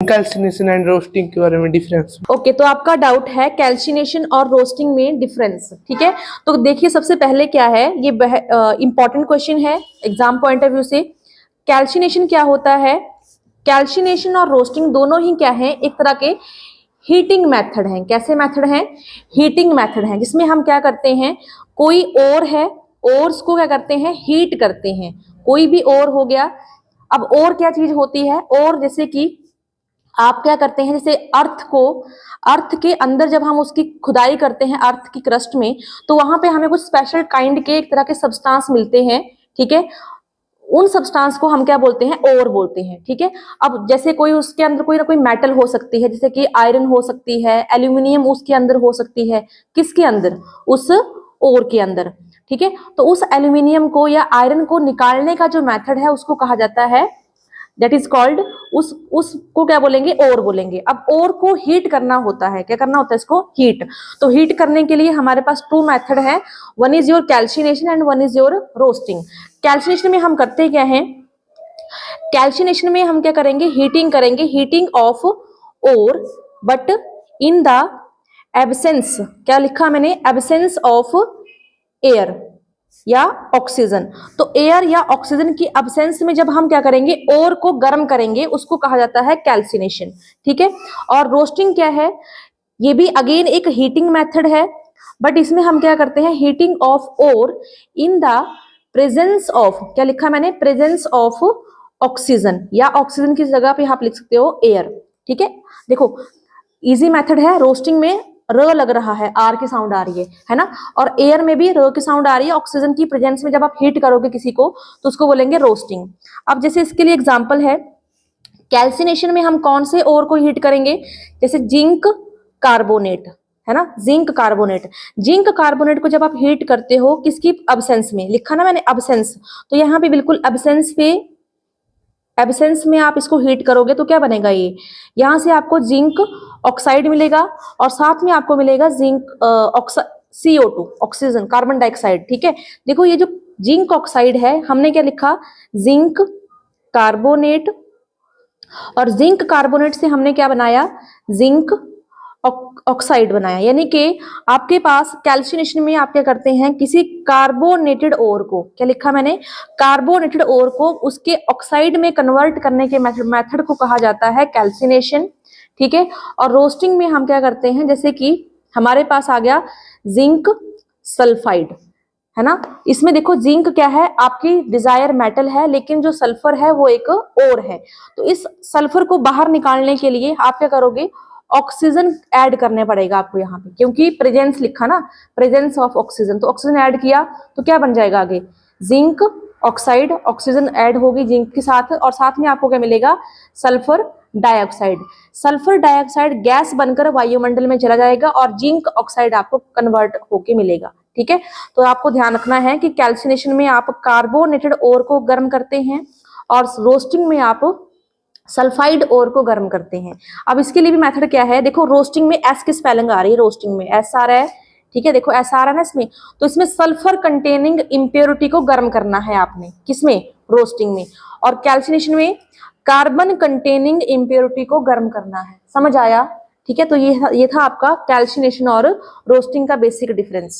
Calcination and roasting के बारे में डिफरेंस। ओके, तो आपका डाउट है कैल्सिनेशन और रोस्टिंग में डिफरेंस, ठीक है। तो देखिए सबसे पहले क्या है, ये इंपॉर्टेंट क्वेश्चन है एग्जाम पॉइंट ऑफ व्यू से। कैल्सिनेशन क्या होता है? कैल्सिनेशन और रोस्टिंग दोनों ही क्या है, एक तरह के हीटिंग मेथड हैं। कैसे मेथड हैं? हीटिंग मेथड हैं, जिसमें हम क्या करते हैं, कोई ओर है, ओर्स को क्या करते हैं, हीट करते हैं। कोई भी ओर हो गया। अब ओर क्या चीज होती है? ओर जैसे कि आप क्या करते हैं, जैसे अर्थ के अंदर जब हम उसकी खुदाई करते हैं अर्थ की क्रस्ट में, तो वहां पे हमें कुछ स्पेशल काइंड के एक तरह के सब्सटेंस मिलते हैं, ठीक है। उन सब्सटेंस को हम क्या बोलते हैं? ओर बोलते हैं, ठीक है। अब जैसे कोई उसके अंदर कोई ना कोई मेटल हो सकती है, जैसे कि आयरन हो सकती है, एल्यूमिनियम उसके अंदर हो सकती है। किसके अंदर? उस ओर के अंदर, ठीक है। तो उस एल्यूमिनियम को या आयरन को निकालने का जो मेथड है उसको कहा जाता है, दैट इज कॉल्ड, उसको क्या बोलेंगे? ओर बोलेंगे। अब ओर को हीट करना होता है, क्या करना होता है इसको? हीट। तो हीट करने के लिए हमारे पास टू मेथड है, one is your calcination and one is your roasting. Calcination में हम करते क्या हैं? कैल्सिनेशन में हम क्या करेंगे? हीटिंग करेंगे, heating of ore, but in the absence, क्या लिखा मैंने? एब्सेंस ऑफ एयर या ऑक्सीजन। तो एयर या ऑक्सीजन की एब्सेंस में जब हम क्या करेंगे, ओर को गर्म करेंगे, उसको कहा जाता है कैल्सिनेशन, ठीक है। और रोस्टिंग क्या है? ये भी अगेन एक हीटिंग मेथड है, बट इसमें हम क्या करते हैं, heating of ore in the presence of, क्या लिखा मैंने? प्रेजेंस ऑफ ऑक्सीजन, या ऑक्सीजन की जगह पे आप लिख सकते हो एयर, ठीक है। देखो इजी मेथड है। रोस्टिंग में र लग रहा है, आर की साउंड आ रही है ना, और एयर में भी र की साउंड आ रही है। ऑक्सीजन की प्रेजेंस में जब आप हीट करोगे किसी को तो उसको बोलेंगे रोस्टिंग। अब जैसे इसके लिए एग्जांपल है, कैल्सिनेशन में हम कौन से ओर को हीट करेंगे? जैसे जिंक कार्बोनेट है ना, जिंक कार्बोनेट। जिंक कार्बोनेट को जब आप हीट करते हो, किसकी एब्सेंस में? लिखा ना मैंने एब्सेंस, तो यहाँ पे बिल्कुल एब्सेंस में आप इसको हीट करोगे तो क्या बनेगा? ये यहां से आपको जिंक ऑक्साइड मिलेगा और साथ में आपको मिलेगा zinc CO2, oxygen, carbon dioxide, ठीक है। देखो ये जो जिंक ऑक्साइड है, हमने क्या लिखा? जिंक कार्बोनेट, और जिंक कार्बोनेट से हमने क्या बनाया? जिंक ऑक्साइड बनाया। यानी कि आपके पास कैल्सिनेशन में आप क्या करते हैं, किसी कार्बोनेटेड ओर को, क्या लिखा मैंने? कार्बोनेटेड ओर को उसके ऑक्साइड में कन्वर्ट करने के मेथड को कहा जाता है कैल्सिनेशन, ठीक है। और रोस्टिंग में हम क्या करते हैं, जैसे कि हमारे पास आ गया जिंक सल्फाइड, है ना। इसमें देखो जिंक क्या है? आपकी डिजायर मेटल है, लेकिन जो सल्फर है वो एक ओर है। तो इस सल्फर को बाहर निकालने के लिए आप क्या करोगे? ऑक्सीजन ऐड करने पड़ेगा आपको यहाँ पे, क्योंकि प्रेजेंस लिखा ना, प्रेजेंस ऑफ ऑक्सीजन, तो ऑक्सीजन ऐड किया तो क्या बन जाएगा आगे? जिंक ऑक्साइड, ऑक्सीजन ऐड होगी जिंक के साथ, और साथ में आपको क्या मिलेगा? Sulphur dioxide. Sulphur dioxide gas बनकर वायुमंडल में चला जाएगा और जिंक ऑक्साइड आपको कन्वर्ट होके मिलेगा, ठीक है। तो आपको ध्यान रखना है कि कैल्सिनेशन में आप कार्बोनेटेड ओर को गर्म करते हैं और रोस्टिंग में आप सल्फाइड ओर को गर्म करते हैं। अब इसके लिए भी मेथड क्या है? देखो रोस्टिंग में एस की स्पेलिंग आ रही है, रोस्टिंग में एस आ रहा है, ठीक है। देखो एस आ रहा है ना इसमें, तो इसमें सल्फर कंटेनिंग इम्प्योरिटी को गर्म करना है आपने, किसमें? रोस्टिंग में। और कैल्सिनेशन में कार्बन कंटेनिंग इम्प्योरिटी को गर्म करना है। समझ आया? ठीक है। तो ये था आपका कैल्सिनेशन और रोस्टिंग का बेसिक डिफरेंस।